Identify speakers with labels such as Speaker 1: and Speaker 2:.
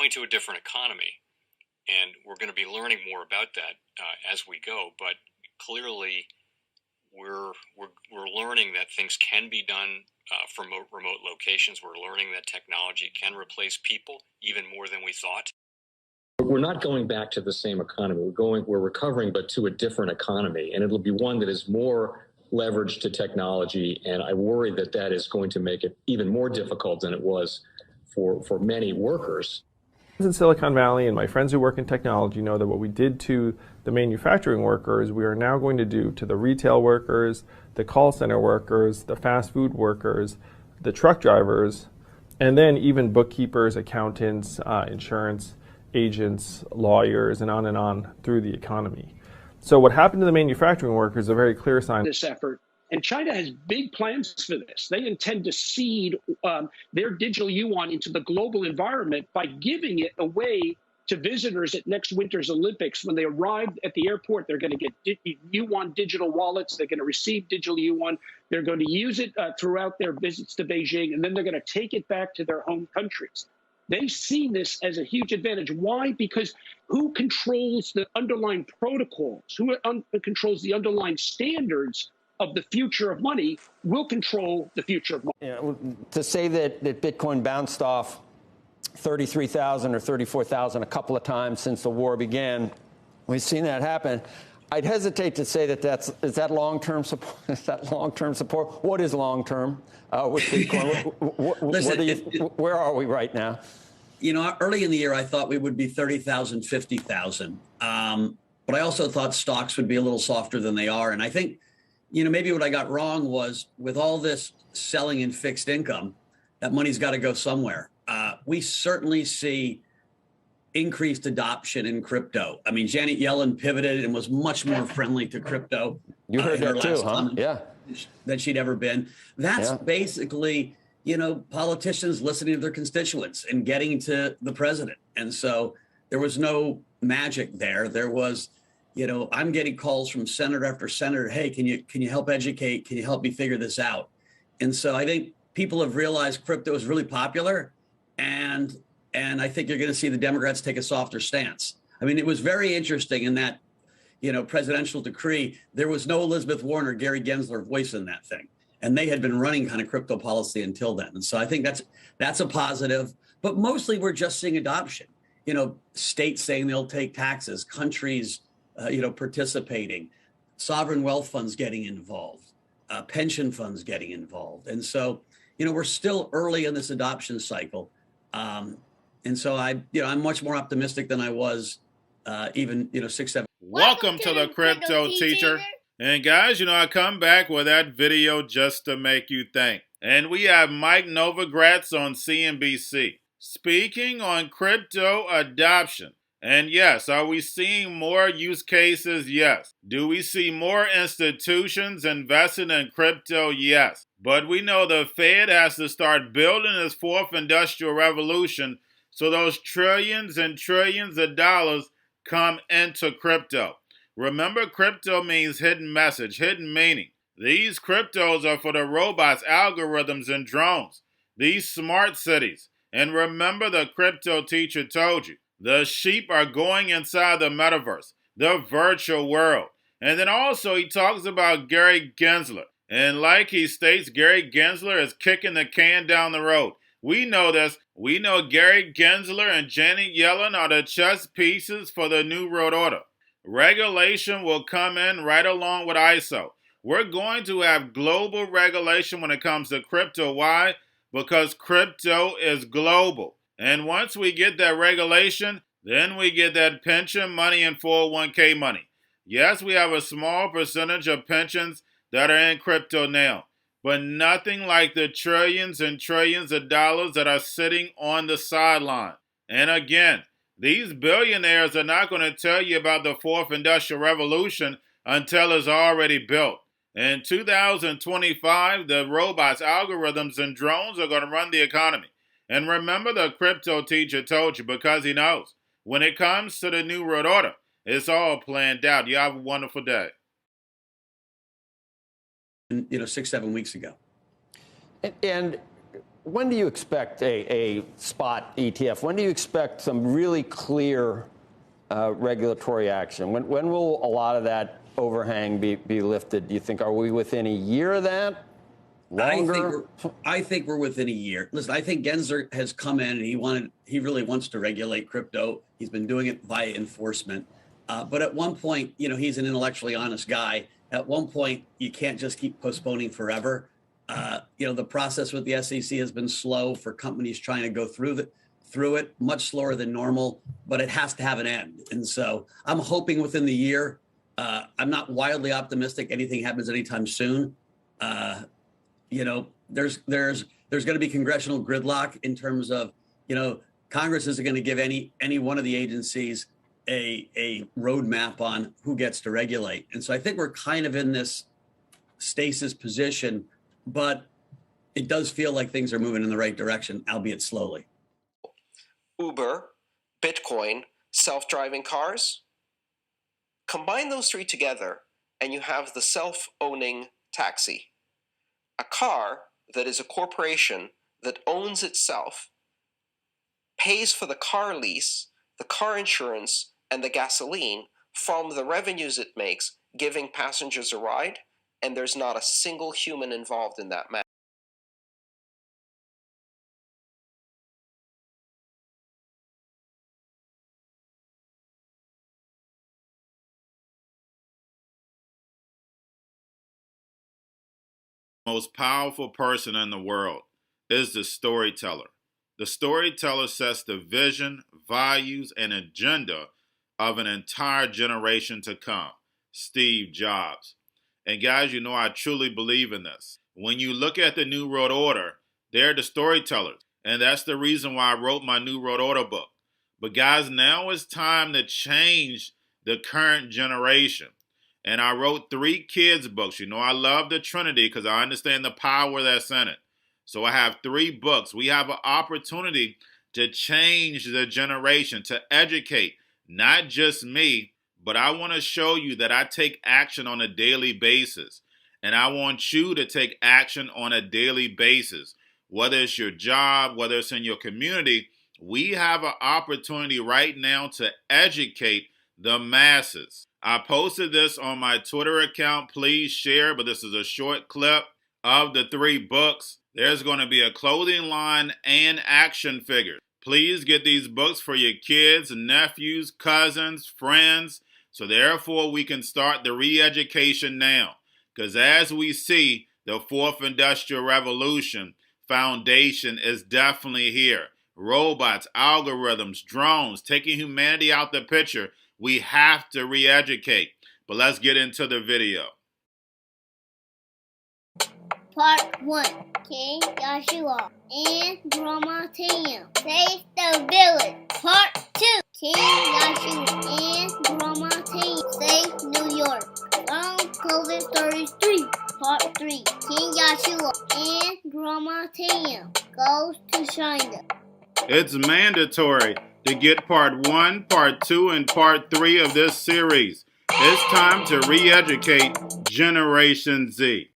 Speaker 1: going to a different economy, and we're going to be learning more about that as we go. But clearly, we're learning that things can be done from remote locations. We're learning that technology can replace people even more than we thought.
Speaker 2: We're not going back to the same economy. We're recovering, but to a different economy, and it'll be one that is more leveraged to technology. And I worry that that is going to make it even more difficult than it was for many workers.
Speaker 3: In Silicon Valley, and my friends who work in technology know that what we did to the manufacturing workers, we are now going to do to the retail workers, the call center workers, the fast food workers, the truck drivers, and then even bookkeepers, accountants, insurance agents, lawyers, and on through the economy. So what happened to the manufacturing workers is a very clear sign.
Speaker 4: This effort. And China has big plans for this. They intend to seed their digital yuan into the global environment by giving it away to visitors at next winter's Olympics. When they arrive at the airport, they're going to get yuan digital wallets. They're going to receive digital yuan. They're going to use it throughout their visits to Beijing, and then they're going to take it back to their home countries. They see this as a huge advantage. Why? Because who controls the underlying protocols, who controls the underlying standards of the future of money will control the future of money.
Speaker 5: You know, to say that Bitcoin bounced off 33,000 or 34,000 a couple of times since the war began, we've seen that happen. I'd hesitate to say that is that long-term support. Is that long-term support? What is long-term with Bitcoin?
Speaker 6: Listen,
Speaker 5: where are we right now?
Speaker 6: You know, early in the year, I thought we would be 30,000, 50,000. But I also thought stocks would be a little softer than they are. And I think, you know, maybe what I got wrong was with all this selling in fixed income, that money's got to go somewhere. We certainly see increased adoption in crypto. I mean, Janet Yellen pivoted and was much more friendly to crypto.
Speaker 5: You heard that too, huh? Yeah.
Speaker 6: Than she'd ever been. That's basically, you know, politicians listening to their constituents and getting to the president. And so there was no magic there. There was, you know, I'm getting calls from senator after senator. Hey, can you help educate? Can you help me figure this out? And so I think people have realized crypto is really popular, and I think you're going to see the Democrats take a softer stance. I mean, it was very interesting in that, you know, presidential decree. There was no Elizabeth Warren or Gary Gensler voice in that thing, and they had been running kind of crypto policy until then. And so I think that's a positive. But mostly we're just seeing adoption. You know, states saying they'll take taxes, countries, participating, sovereign wealth funds getting involved, pension funds getting involved. And so, you know, we're still early in this adoption cycle. And so I'm much more optimistic than I was even 6, 7.
Speaker 7: Welcome to the Crypto Teacher. And guys, you know, I come back with that video just to make you think. And we have Mike Novogratz on CNBC speaking on crypto adoption. And yes, are we seeing more use cases? Yes. Do we see more institutions investing in crypto? Yes. But we know the Fed has to start building its fourth industrial revolution, so those trillions and trillions of dollars come into crypto. Remember, crypto means hidden message, hidden meaning. These cryptos are for the robots, algorithms, and drones. These smart cities. And remember, the crypto teacher told you, the sheep are going inside the metaverse, the virtual world. And then also he talks about Gary Gensler. And like he states, Gary Gensler is kicking the can down the road. We know this. We know Gary Gensler and Janet Yellen are the chess pieces for the New World Order. Regulation will come in right along with ISO. We're going to have global regulation when it comes to crypto. Why? Because crypto is global. And once we get that regulation, then we get that pension money and 401k money. Yes, we have a small percentage of pensions that are in crypto now, but nothing like the trillions and trillions of dollars that are sitting on the sideline. And again, these billionaires are not going to tell you about the fourth industrial revolution until it's already built. In 2025, the robots, algorithms, and drones are going to run the economy. And remember, the crypto teacher told you, because he knows. When it comes to the New World Order, it's all planned out. You have a wonderful day.
Speaker 6: 6, 7 weeks ago.
Speaker 5: And when do you expect a spot ETF? When do you expect some really clear regulatory action? When will a lot of that overhang be lifted? Do you think, are we within a year of that? Longer?
Speaker 6: I think we're within a year. Listen, I think Gensler has come in and he really wants to regulate crypto. He's been doing it via enforcement. But at one point, he's an intellectually honest guy. At one point, you can't just keep postponing forever. The process with the SEC has been slow for companies trying to go through it, much slower than normal, but it has to have an end. And so I'm hoping within the year. I'm not wildly optimistic anything happens anytime soon. There's going to be congressional gridlock in terms of, Congress isn't going to give any one of the agencies a roadmap on who gets to regulate. And so I think we're kind of in this stasis position, but it does feel like things are moving in the right direction, albeit slowly.
Speaker 8: Uber, Bitcoin, self-driving cars. Combine those three together and you have the self-owning taxi. A car that is a corporation that owns itself, pays for the car lease, the car insurance, and the gasoline from the revenues it makes, giving passengers a ride, and there's not a single human involved in that matter.
Speaker 7: Most powerful person in the world is the storyteller. The storyteller sets the vision, values, and agenda of an entire generation to come. Steve Jobs. And guys, I truly believe in this. When you look at the New World Order, they're the storytellers. And that's the reason why I wrote my New World Order book. But guys, now it's time to change the current generation. And I wrote 3 kids' books. I love the Trinity because I understand the power that's in it. So I have 3 books. We have an opportunity to change the generation, to educate, not just me, but I want to show you that I take action on a daily basis. And I want you to take action on a daily basis. Whether it's your job, whether it's in your community, we have an opportunity right now to educate the masses. I posted this on my Twitter account. Please share, but this is a short clip of the 3 books. There's going to be a clothing line and action figures. Please get these books for your kids, nephews, cousins, friends, so therefore we can start the re-education now. Because as we see, the 4th Industrial Revolution foundation is definitely here. Robots, algorithms, drones, taking humanity out the picture. We have to re-educate. But let's get into the video.
Speaker 9: Part 1. King Joshua and Grandma Tam save the village. Part 2. King Joshua and Grandma Tam save New York from COVID-33. Part 3. King Joshua and Grandma Tam goes to China.
Speaker 7: It's mandatory to get part 1, part 2, and part 3 of this series. It's time to re-educate Generation Z.